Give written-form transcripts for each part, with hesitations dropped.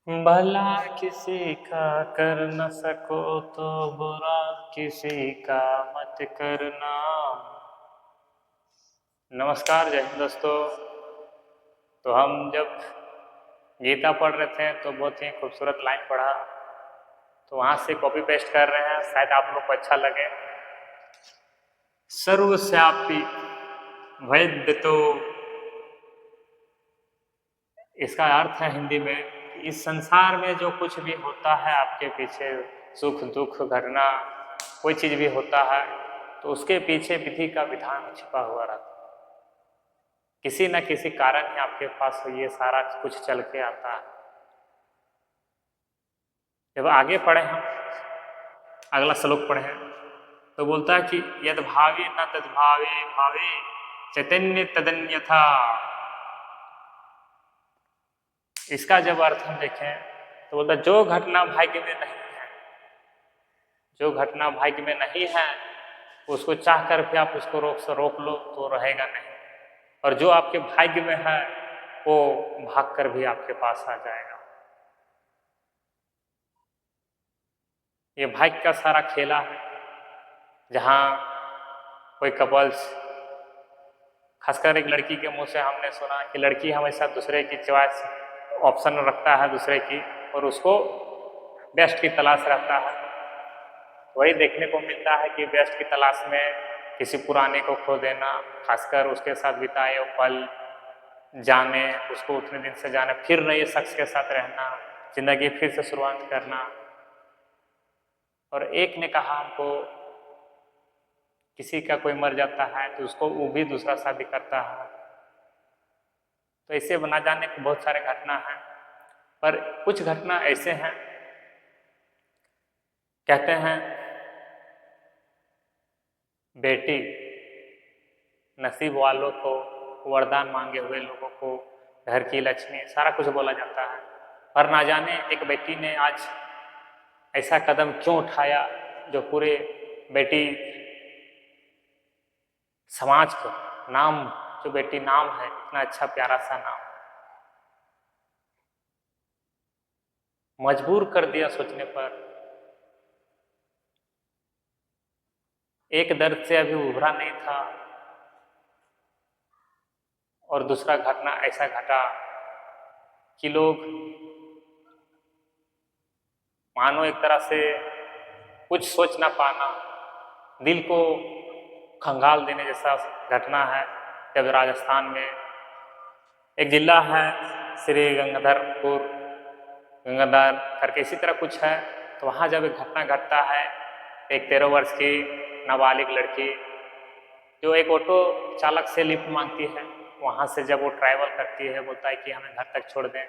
भला किसी का कर न सको तो बुरा किसी का मत करना। नमस्कार, जय हिंद दोस्तों। तो हम जब गीता पढ़ रहे थे तो बहुत ही खूबसूरत लाइन पढ़ा, तो वहां से कॉपी पेस्ट कर रहे हैं, शायद आप लोग को अच्छा लगे। सर्वस्यापि वैद्यतो, इसका अर्थ है हिंदी में, इस संसार में जो कुछ भी होता है आपके पीछे, सुख दुख घटना कोई चीज भी होता है तो उसके पीछे विधि का विधान छिपा हुआ रहता है। किसी न किसी कारण ही आपके पास ये सारा कुछ चल के आता है। जब आगे पढ़े हम अगला श्लोक पढ़े तो बोलता है कि यद भावे न तद भावे भावे चैतन्य तदन्यथा। इसका जब अर्थ हम देखें तो बोलता जो घटना भाग्य में नहीं है, जो घटना भाग्य में नहीं है उसको चाह कर भी आप उसको रोक लो तो रहेगा नहीं, और जो आपके भाग्य में है वो भाग कर भी आपके पास आ जाएगा। ये भाग्य का सारा खेला है, जहाँ कोई कपल्स, खासकर एक लड़की के मुंह से हमने सुना कि लड़की हमेशा दूसरे की चॉइस ऑप्शन रखता है दूसरे की, और उसको बेस्ट की तलाश रहता है। वही देखने को मिलता है कि बेस्ट की तलाश में किसी पुराने को खो देना, खासकर उसके साथ बिताए वो पल जाने, उसको उतने दिन से जाने, फिर नए शख्स के साथ रहना, जिंदगी फिर से शुरुआत करना। और एक ने कहा हमको किसी का कोई मर जाता है तो उसको वो भी दूसरा शादी करता है। तो ऐसे बना जाने के बहुत सारे घटना हैं, पर कुछ घटना ऐसे हैं, कहते हैं बेटी नसीब वालों को, वरदान मांगे हुए लोगों को, घर की लक्ष्मी, सारा कुछ बोला जाता है। पर ना जाने एक बेटी ने आज ऐसा कदम क्यों उठाया जो पूरे बेटी समाज को नाम, जो बेटी नाम है, इतना अच्छा प्यारा सा नाम, मजबूर कर दिया सोचने पर। एक दर्द से अभी उभरा नहीं था और दूसरा घटना ऐसा घटा कि लोग मानो एक तरह से कुछ सोच ना पाना, दिल को खंगाल देने जैसा घटना है। जब राजस्थान में एक जिला है श्री गंगाधरपुर, गंगाधर करके इसी तरह कुछ है, तो वहाँ जब एक घटना घटता है, एक 13 वर्ष की नाबालिग लड़की जो एक ऑटो चालक से लिफ्ट मांगती है, वहाँ से जब वो ट्रैवल करती है, बोलता है कि हमें घर तक छोड़ दें,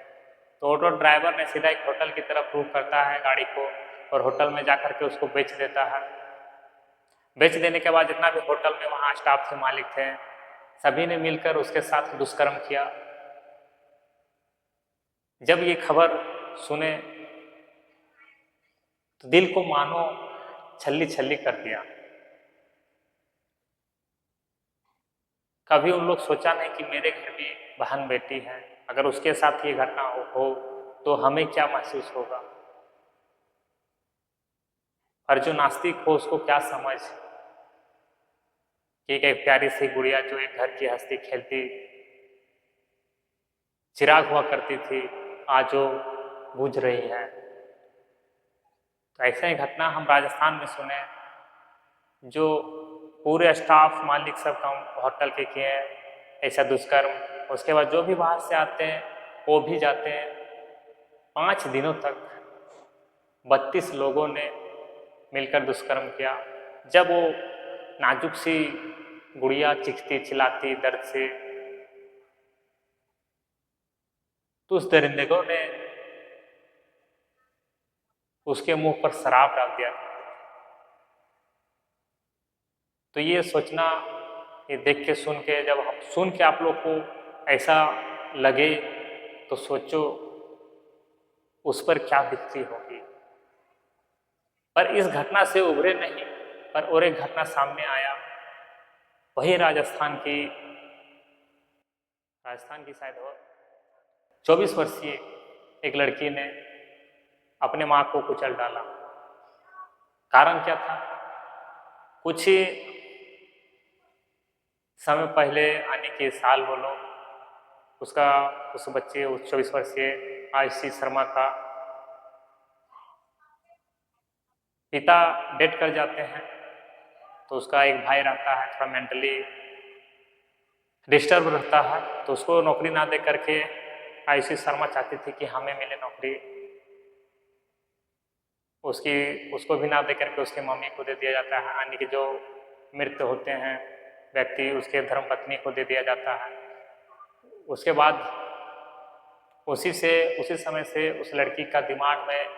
तो ऑटो ड्राइवर ने सीधा एक होटल की तरफ रुख करता है गाड़ी को, और होटल में जाकर के उसको बेच देता है। बेच देने के बाद जितना भी होटल में वहाँ स्टाफ थे, मालिक थे, सभी ने मिलकर उसके साथ दुष्कर्म किया। जब ये खबर सुने तो दिल को मानो छल्ली छल्ली कर दिया। कभी उन लोग सोचा नहीं कि मेरे घर भी बहन बेटी है, अगर उसके साथ ये घटना हो तो हमें क्या महसूस होगा। और जो नास्तिक हो उसको क्या समझ कि एक प्यारी सी गुड़िया जो एक घर की हंसती खेलती चिराग हुआ करती थी, आज वो बुझ रही है। तो ऐसा ही घटना हम राजस्थान में सुने, जो पूरे स्टाफ मालिक सब काम होटल के किए ऐसा दुष्कर्म। उसके बाद जो भी बाहर से आते हैं वो भी जाते हैं। 5 दिनों तक 32 लोगों ने मिलकर दुष्कर्म किया। जब वो नाजुक सी गुड़िया चीखती चिल्लाती दर्द से, तो उस दरिंदों ने उसके मुंह पर शराब डाल दिया। तो ये सोचना, ये देख के सुन के, जब हम सुन के आप लोग को ऐसा लगे तो सोचो उस पर क्या बीतती होगी। पर इस घटना से उभरे नहीं, पर और एक घटना सामने आया, वही राजस्थान की शायद हो 24 वर्षीय एक लड़की ने अपने माँ को कुचल डाला। कारण क्या था? कुछ ही समय पहले आने के साल बोलो, उस बच्चे, उस 24 वर्षीय आयुषी शर्मा का पिता डेथ कर जाते हैं। तो उसका एक भाई रहता है, थोड़ा मेंटली डिस्टर्ब रहता है, तो उसको नौकरी ना दे करके आयुषी शर्मा चाहती थी कि हमें मिले नौकरी। उसको भी ना दे करके उसकी मम्मी को दे दिया जाता है, यानी कि जो मृत होते हैं व्यक्ति, उसके धर्मपत्नी को दे दिया जाता है। उसके बाद उसी समय से उस लड़की का दिमाग में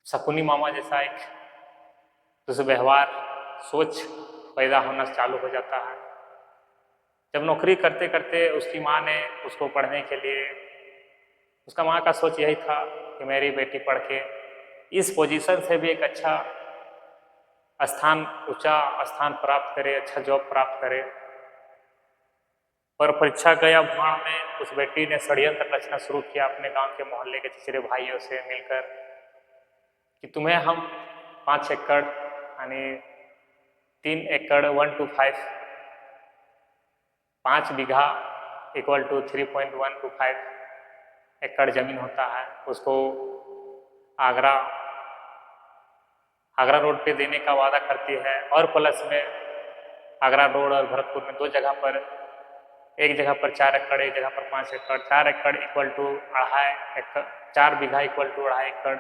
शकुनी मामा जैसा एक दुर्व्यवहार सोच पैदा होना चालू हो जाता है। जब नौकरी करते करते उसकी माँ ने उसको पढ़ने के लिए, उसका माँ का सोच यही था कि मेरी बेटी पढ़ के इस पोजीशन से भी एक अच्छा स्थान, ऊंचा स्थान प्राप्त करे, अच्छा जॉब प्राप्त करे। पर परीक्षा गया भाड़ में उस बेटी ने षड्यंत्र रचना शुरू किया अपने गांव के मोहल्ले के चचेरे भाइयों से मिलकर कि तुम्हें हम 5 एकड़ यानी 3 एकड़ 125 5 बीघा इक्वल टू 3.125 एकड़ जमीन होता है, उसको आगरा रोड पे देने का वादा करती है। और प्लस में आगरा रोड और भरतपुर में 2 जगह पर, एक जगह पर 4 एकड़, एक जगह पर 5 एकड़, 4 एकड़ इक्वल टू 2.5 एकड़, 4 बीघा इक्वल टू 2.5 एकड़,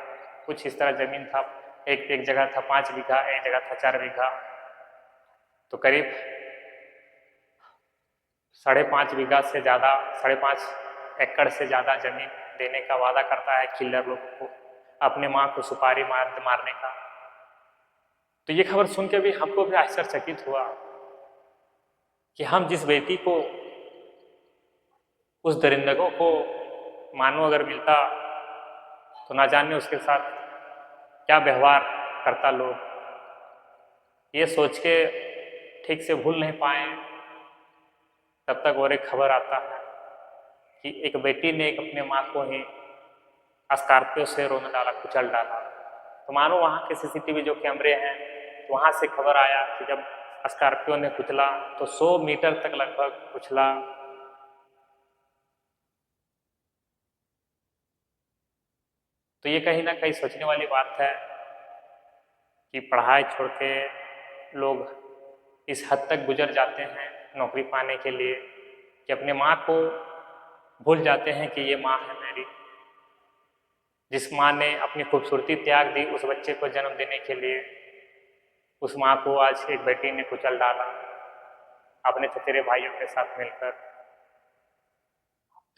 कुछ इस तरह जमीन था। एक जगह था 5 बीघा, एक जगह था 4 बीघा, तो करीब 5.5 बीघा से ज़्यादा, 5.5 एकड़ से ज़्यादा जमीन देने का वादा करता है किलर लोगों को, अपने माँ को सुपारी मारने का। तो ये खबर सुन के भी हमको भी आश्चर्यचकित हुआ कि हम जिस बेटी को, उस दरिंदगों को मानो अगर मिलता तो ना जाने उसके साथ क्या व्यवहार करता लोग। ये सोच के ठीक से भूल नहीं पाए तब तक और एक खबर आता है कि एक बेटी ने अपने माँ को ही स्कॉर्पियो से रोड में डाला, कुचल डाला। तो मानो वहाँ के सीसीटीवी जो कैमरे हैं, तो वहाँ से खबर आया कि जब स्कॉर्पियो ने कुचला तो 100 मीटर तक लगभग कुचला। तो ये कहीं ना कहीं सोचने वाली बात है कि पढ़ाई छोड़ के लोग इस हद तक गुजर जाते हैं नौकरी पाने के लिए कि अपने माँ को भूल जाते हैं कि ये माँ है मेरी। जिस माँ ने अपनी खूबसूरती त्याग दी उस बच्चे को जन्म देने के लिए, उस माँ को आज एक बेटी ने कुचल डाला अपने चचेरे भाइयों के साथ मिलकर।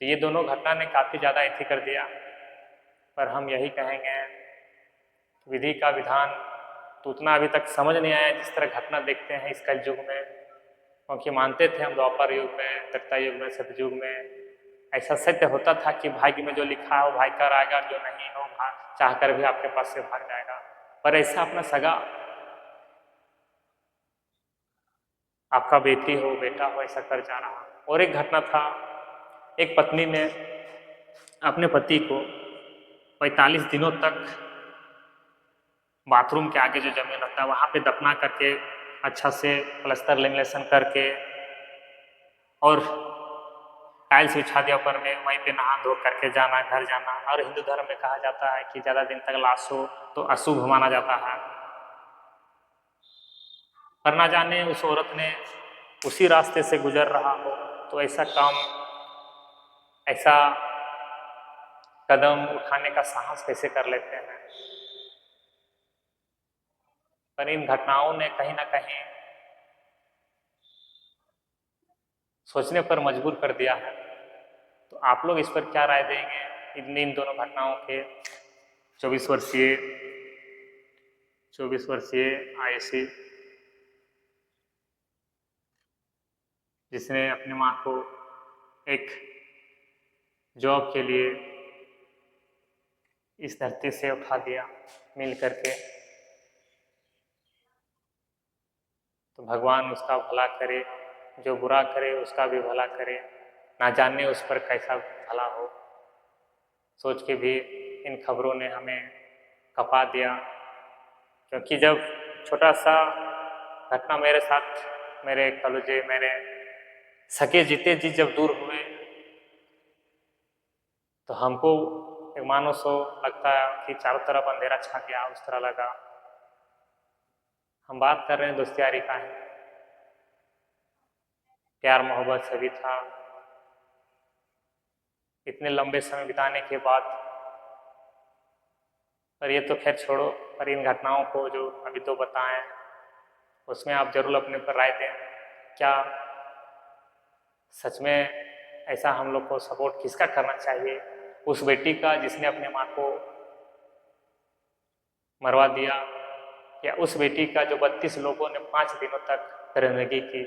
तो ये दोनों घटना ने काफ़ी ज़्यादा ऐसी कर दिया। पर हम यही कहेंगे, विधि का विधान तो उतना अभी तक समझ नहीं आया जिस तरह घटना देखते हैं इस कलयुग में, क्योंकि मानते थे हम द्वापर युग में, त्रेता युग में, सतयुग में ऐसा सत्य होता था कि भाग्य में जो लिखा हो भाग्य कर आएगा, जो नहीं हो चाह कर भी आपके पास से भाग जाएगा। पर ऐसा अपना सगा, आपका बेटी हो बेटा हो, ऐसा कर जा रहा। और एक घटना था, एक पत्नी ने अपने पति को 45 दिनों तक बाथरूम के आगे जो जमीन रहता है वहाँ पे दफना करके, अच्छा से प्लस्तर लेमिनेशन करके और टाइल्स बिछा दिया ऊपर में, वहीं पे नहा धो करके जाना, घर जाना। और हिंदू धर्म में कहा जाता है कि ज़्यादा दिन तक लाश हो तो अशुभ माना जाता है। पर ना जाने उस औरत ने उसी रास्ते से गुजर रहा हो तो ऐसा काम, ऐसा कदम उठाने का साहस कैसे कर लेते हैं। पर इन घटनाओं ने कहीं ना कहीं सोचने पर मजबूर कर दिया है। तो आप लोग इस पर क्या राय देंगे इन दोनों घटनाओं के? 24 वर्षीय आयुषी जिसने अपनी माँ को एक जॉब के लिए इस धरती से उठा दिया मिल करके, तो भगवान उसका भला करे, जो बुरा करे उसका भी भला करे, ना जाने उस पर कैसा भला हो। सोच के भी इन खबरों ने हमें कपा दिया। क्योंकि जब छोटा सा घटना मेरे साथ, मेरे कलुजे, मेरे सके जीते जी जब दूर हुए, तो हमको एक मानो सो लगता है कि चारों तरफ अंधेरा छा गया, उस तरह लगा। हम बात कर रहे हैं दोस्ती यारी का है, प्यार मोहब्बत सभी था। इतने लंबे समय बिताने के बाद, पर ये तो खैर छोड़ो, पर इन घटनाओं को जो अभी तो बताएं, उसमें आप जरूर अपने ऊपर राय दें। क्या सच में ऐसा हम लोग को सपोर्ट किसका करना चाहिए? उस बेटी का जिसने अपने माँ को मरवा दिया, या उस बेटी का जो 32 लोगों ने 5 दिनों तक दरिंदगी की?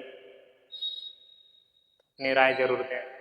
अपनी राय जरूर दें।